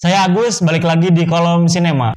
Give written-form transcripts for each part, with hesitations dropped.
Saya Agus, balik lagi di Kolom Sinema.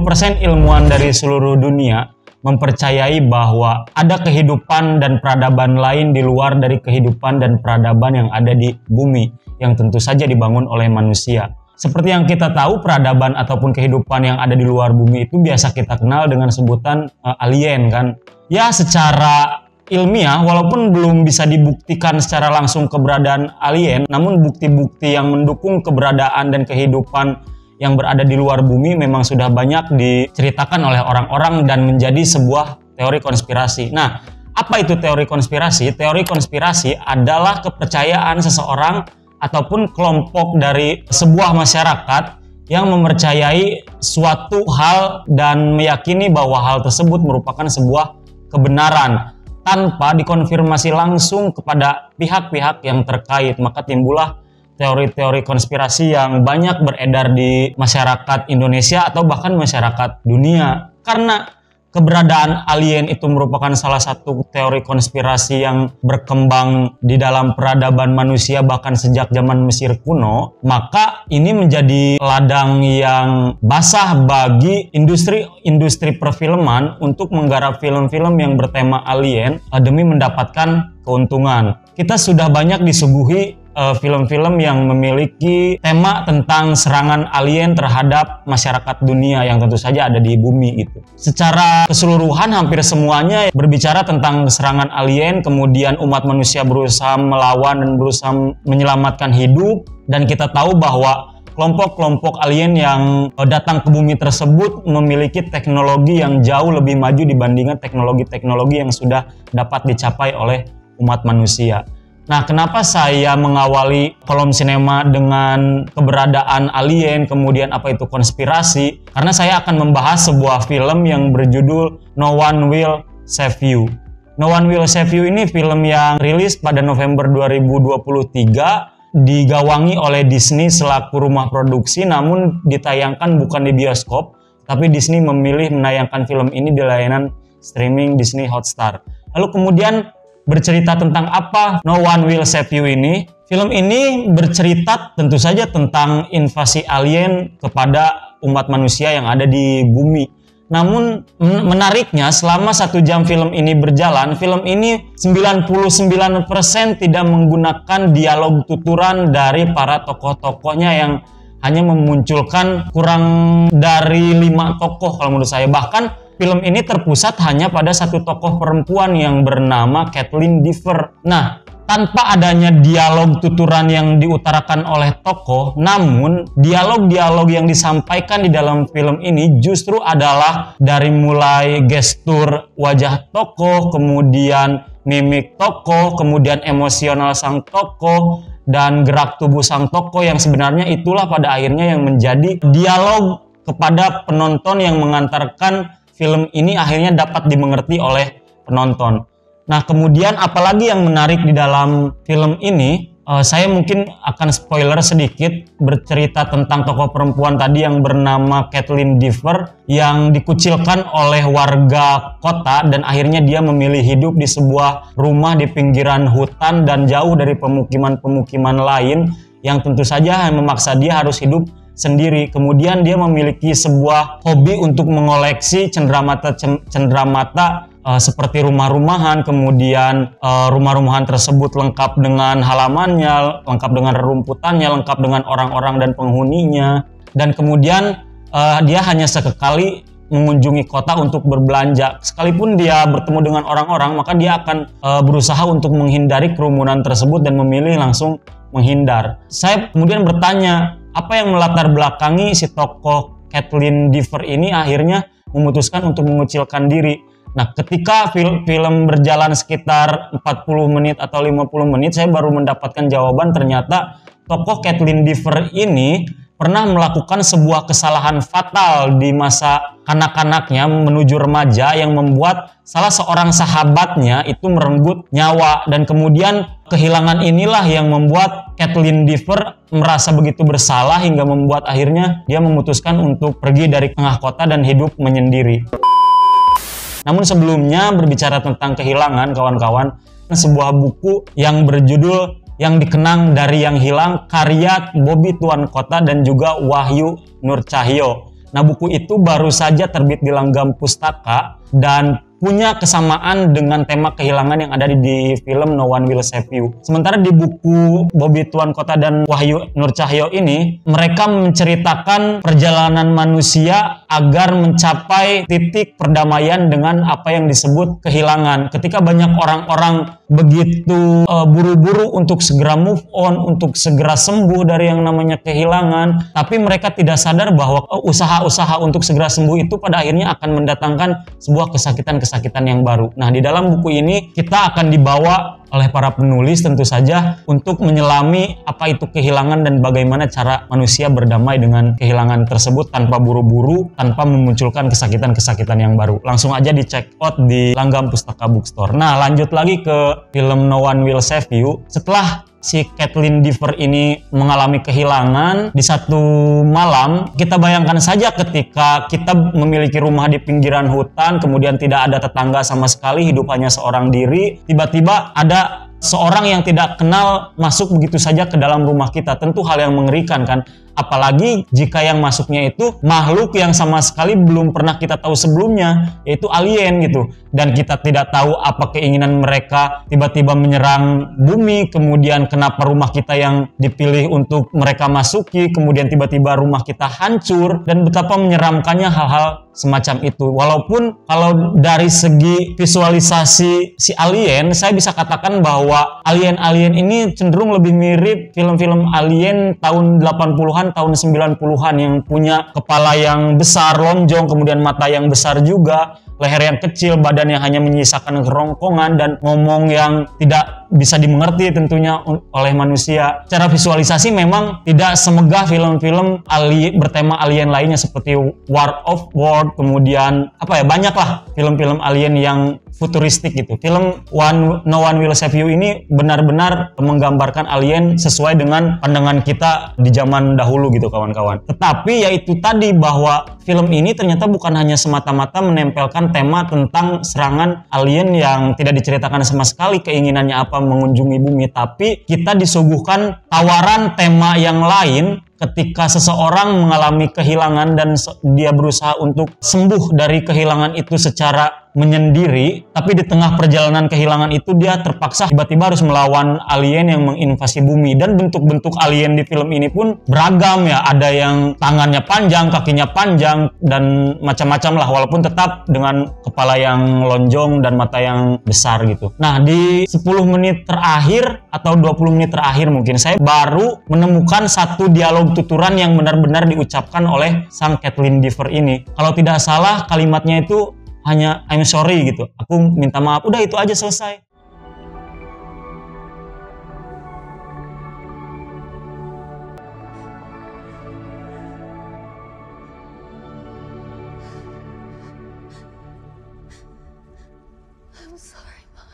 % ilmuwan dari seluruh dunia mempercayai bahwa ada kehidupan dan peradaban lain di luar dari kehidupan dan peradaban yang ada di bumi, yang tentu saja dibangun oleh manusia. Seperti yang kita tahu, peradaban ataupun kehidupan yang ada di luar bumi itu biasa kita kenal dengan sebutan alien kan. Ya, secara ilmiah walaupun belum bisa dibuktikan secara langsung keberadaan alien, namun bukti-bukti yang mendukung keberadaan dan kehidupan yang berada di luar bumi memang sudah banyak diceritakan oleh orang-orang dan menjadi sebuah teori konspirasi. Nah, apa itu teori konspirasi? Teori konspirasi adalah kepercayaan seseorang ataupun kelompok dari sebuah masyarakat yang mempercayai suatu hal dan meyakini bahwa hal tersebut merupakan sebuah kebenaran tanpa dikonfirmasi langsung kepada pihak-pihak yang terkait. Maka timbullah teori-teori konspirasi yang banyak beredar di masyarakat Indonesia atau bahkan masyarakat dunia. Karena keberadaan alien itu merupakan salah satu teori konspirasi yang berkembang di dalam peradaban manusia bahkan sejak zaman Mesir kuno, maka ini menjadi ladang yang basah bagi industri perfilman untuk menggarap film-film yang bertema alien demi mendapatkan keuntungan. Kita sudah banyak disuguhi film-film yang memiliki tema tentang serangan alien terhadap masyarakat dunia yang tentu saja ada di bumi gitu. Secara keseluruhan hampir semuanya berbicara tentang serangan alien, kemudian umat manusia berusaha melawan dan berusaha menyelamatkan hidup, dan kita tahu bahwa kelompok-kelompok alien yang datang ke bumi tersebut memiliki teknologi yang jauh lebih maju dibandingkan teknologi-teknologi yang sudah dapat dicapai oleh umat manusia. Nah, kenapa saya mengawali Kolom Sinema dengan keberadaan alien, kemudian apa itu konspirasi? Karena saya akan membahas sebuah film yang berjudul No One Will Save You. No One Will Save You ini film yang rilis pada November 2023, digawangi oleh Disney selaku rumah produksi, namun ditayangkan bukan di bioskop, tapi Disney memilih menayangkan film ini di layanan streaming Disney Hotstar. Lalu kemudian bercerita tentang apa No One Will Save You ini? Film ini bercerita tentu saja tentang invasi alien kepada umat manusia yang ada di bumi. Namun menariknya, selama 1 jam film ini berjalan, film ini 99% tidak menggunakan dialog tuturan dari para tokoh-tokohnya yang hanya memunculkan kurang dari 5 tokoh kalau menurut saya. Bahkan film ini terpusat hanya pada satu tokoh perempuan yang bernama Kathleen Dever. Nah, tanpa adanya dialog tuturan yang diutarakan oleh tokoh, namun dialog-dialog yang disampaikan di dalam film ini justru adalah dari mulai gestur wajah tokoh, kemudian mimik tokoh, kemudian emosional sang tokoh, dan gerak tubuh sang tokoh yang sebenarnya itulah pada akhirnya yang menjadi dialog kepada penonton yang mengantarkan film ini akhirnya dapat dimengerti oleh penonton. Nah, kemudian apalagi yang menarik di dalam film ini, saya mungkin akan spoiler sedikit, bercerita tentang tokoh perempuan tadi yang bernama Kathleen Dever yang dikucilkan oleh warga kota dan akhirnya dia memilih hidup di sebuah rumah di pinggiran hutan dan jauh dari pemukiman-pemukiman lain yang tentu saja memaksa dia harus hidup sendiri. Kemudian dia memiliki sebuah hobi untuk mengoleksi cenderamata seperti rumah-rumahan, kemudian rumah-rumahan tersebut lengkap dengan halamannya, lengkap dengan rerumputannya, lengkap dengan orang-orang dan penghuninya. Dan kemudian dia hanya sekali mengunjungi kota untuk berbelanja. Sekalipun dia bertemu dengan orang-orang, maka dia akan berusaha untuk menghindari kerumunan tersebut dan memilih langsung menghindar. Saya kemudian bertanya, apa yang melatar belakangi si tokoh Kathleen Dever ini akhirnya memutuskan untuk mengucilkan diri? Nah, ketika film berjalan sekitar 40 menit atau 50 menit, saya baru mendapatkan jawaban. Ternyata tokoh Kathleen Dever ini pernah melakukan sebuah kesalahan fatal di masa kanak-kanaknya menuju remaja yang membuat salah seorang sahabatnya itu merenggut nyawa, dan kemudian kehilangan inilah yang membuat Kathleen Dever merasa begitu bersalah hingga membuat akhirnya dia memutuskan untuk pergi dari tengah kota dan hidup menyendiri. Namun sebelumnya berbicara tentang kehilangan, kawan-kawan, sebuah buku yang berjudul Yang Dikenang Dari Yang Hilang, karya Bobby Tuan Kota dan juga Wahyu Nur Cahyo. Nah, buku itu baru saja terbit di Langgam Pustaka dan punya kesamaan dengan tema kehilangan yang ada di film No One Will Save You. Sementara di buku Bobby Tuan Kota dan Wahyu Nur Cahyo ini, mereka menceritakan perjalanan manusia agar mencapai titik perdamaian dengan apa yang disebut kehilangan. Ketika banyak orang-orang begitu buru-buru untuk segera move on, untuk segera sembuh dari yang namanya kehilangan, tapi mereka tidak sadar bahwa usaha-usaha untuk segera sembuh itu pada akhirnya akan mendatangkan sebuah kesakitan yang baru. Nah, di dalam buku ini kita akan dibawa oleh para penulis tentu saja untuk menyelami apa itu kehilangan dan bagaimana cara manusia berdamai dengan kehilangan tersebut tanpa buru-buru, tanpa memunculkan kesakitan-kesakitan yang baru. Langsung aja di check out di Langgam Pustaka Bookstore. Nah, lanjut lagi ke film No One Will Save You. Setelah si Kathleen Dever ini mengalami kehilangan di satu malam, kita bayangkan saja ketika kita memiliki rumah di pinggiran hutan, kemudian tidak ada tetangga sama sekali, hidup hanya seorang diri, tiba-tiba ada seorang yang tidak kenal masuk begitu saja ke dalam rumah kita. Tentu hal yang mengerikan kan, apalagi jika yang masuknya itu makhluk yang sama sekali belum pernah kita tahu sebelumnya, yaitu alien gitu. Dan kita tidak tahu apa keinginan mereka tiba-tiba menyerang bumi, kemudian kenapa rumah kita yang dipilih untuk mereka masuki, kemudian tiba-tiba rumah kita hancur, dan betapa menyeramkannya hal-hal semacam itu. Walaupun kalau dari segi visualisasi si alien, saya bisa katakan bahwa alien-alien ini cenderung lebih mirip film-film alien tahun 80-an, tahun 90-an yang punya kepala yang besar, lonjong, kemudian mata yang besar juga, leher yang kecil, badan yang hanya menyisakan kerongkongan, dan ngomong yang tidak bisa dimengerti tentunya oleh manusia. Secara visualisasi memang tidak semegah film-film bertema alien lainnya seperti War of World, kemudian banyaklah film-film alien yang futuristik gitu. Film No One Will Save You ini benar-benar menggambarkan alien sesuai dengan pandangan kita di zaman dahulu gitu, kawan-kawan. Tetapi yaitu tadi bahwa film ini ternyata bukan hanya semata-mata menempelkan tema tentang serangan alien yang tidak diceritakan sama sekali keinginannya apa mengunjungi bumi, tapi kita disuguhkan tawaran tema yang lain ketika seseorang mengalami kehilangan dan dia berusaha untuk sembuh dari kehilangan itu secara menyendiri, tapi di tengah perjalanan kehilangan itu dia terpaksa tiba-tiba harus melawan alien yang menginvasi bumi. Dan bentuk-bentuk alien di film ini pun beragam ya, ada yang tangannya panjang, kakinya panjang, dan macam-macam lah, walaupun tetap dengan kepala yang lonjong dan mata yang besar gitu. Nah, di 10 menit terakhir atau 20 menit terakhir mungkin saya baru menemukan satu dialog tuturan yang benar-benar diucapkan oleh sang Kathleen Dever ini. Kalau tidak salah kalimatnya itu hanya I'm sorry gitu, aku minta maaf, udah itu aja selesai. I'm sorry, Mom.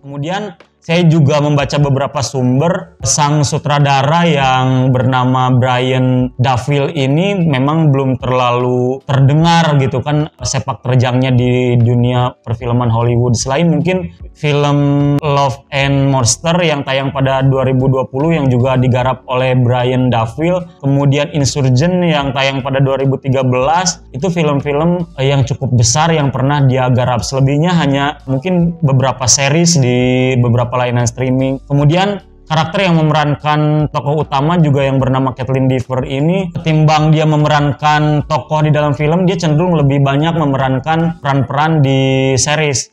Kemudian saya juga membaca beberapa sumber, sang sutradara yang bernama Brian Duffield ini memang belum terlalu terdengar gitu kan sepak terjangnya di dunia perfilman Hollywood. Selain mungkin film Love and Monster yang tayang pada 2020 yang juga digarap oleh Brian Duffield, kemudian Insurgent yang tayang pada 2013, itu film-film yang cukup besar yang pernah dia garap. Selebihnya hanya mungkin beberapa series di beberapa layanan streaming. Kemudian karakter yang memerankan tokoh utama juga yang bernama Kathleen Dever ini, ketimbang dia memerankan tokoh di dalam film, dia cenderung lebih banyak memerankan peran-peran di series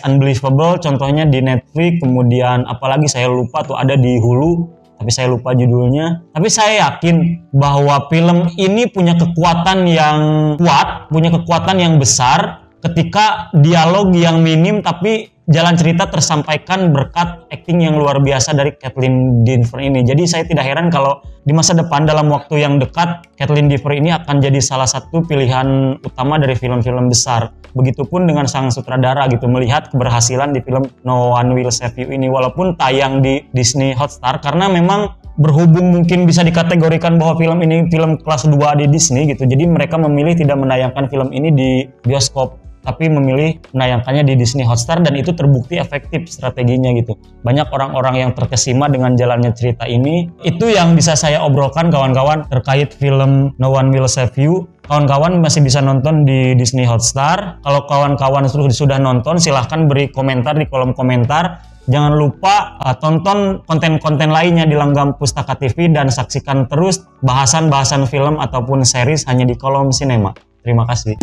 Unbelievable contohnya di Netflix, kemudian apalagi saya lupa tuh, ada di Hulu tapi saya lupa judulnya. Tapi saya yakin bahwa film ini punya kekuatan yang kuat, punya kekuatan yang besar ketika dialog yang minim tapi jalan cerita tersampaikan berkat akting yang luar biasa dari Kathleen Dever ini. Jadi saya tidak heran kalau di masa depan dalam waktu yang dekat Kathleen Dever ini akan jadi salah satu pilihan utama dari film-film besar. Begitupun dengan sang sutradara gitu, melihat keberhasilan di film No One Will Save You ini walaupun tayang di Disney Hotstar, karena memang berhubung mungkin bisa dikategorikan bahwa film ini film kelas 2 di Disney gitu. Jadi mereka memilih tidak menayangkan film ini di bioskop, tapi memilih menayangkannya di Disney Hotstar, dan itu terbukti efektif strateginya gitu. Banyak orang-orang yang terkesima dengan jalannya cerita ini. Itu yang bisa saya obrolkan kawan-kawan terkait film No One Will Save You. Kawan-kawan masih bisa nonton di Disney Hotstar. Kalau kawan-kawan sudah nonton, silahkan beri komentar di kolom komentar. Jangan lupa tonton konten-konten lainnya di Langgam Pustaka TV dan saksikan terus bahasan-bahasan film ataupun series hanya di Kolom Sinema. Terima kasih.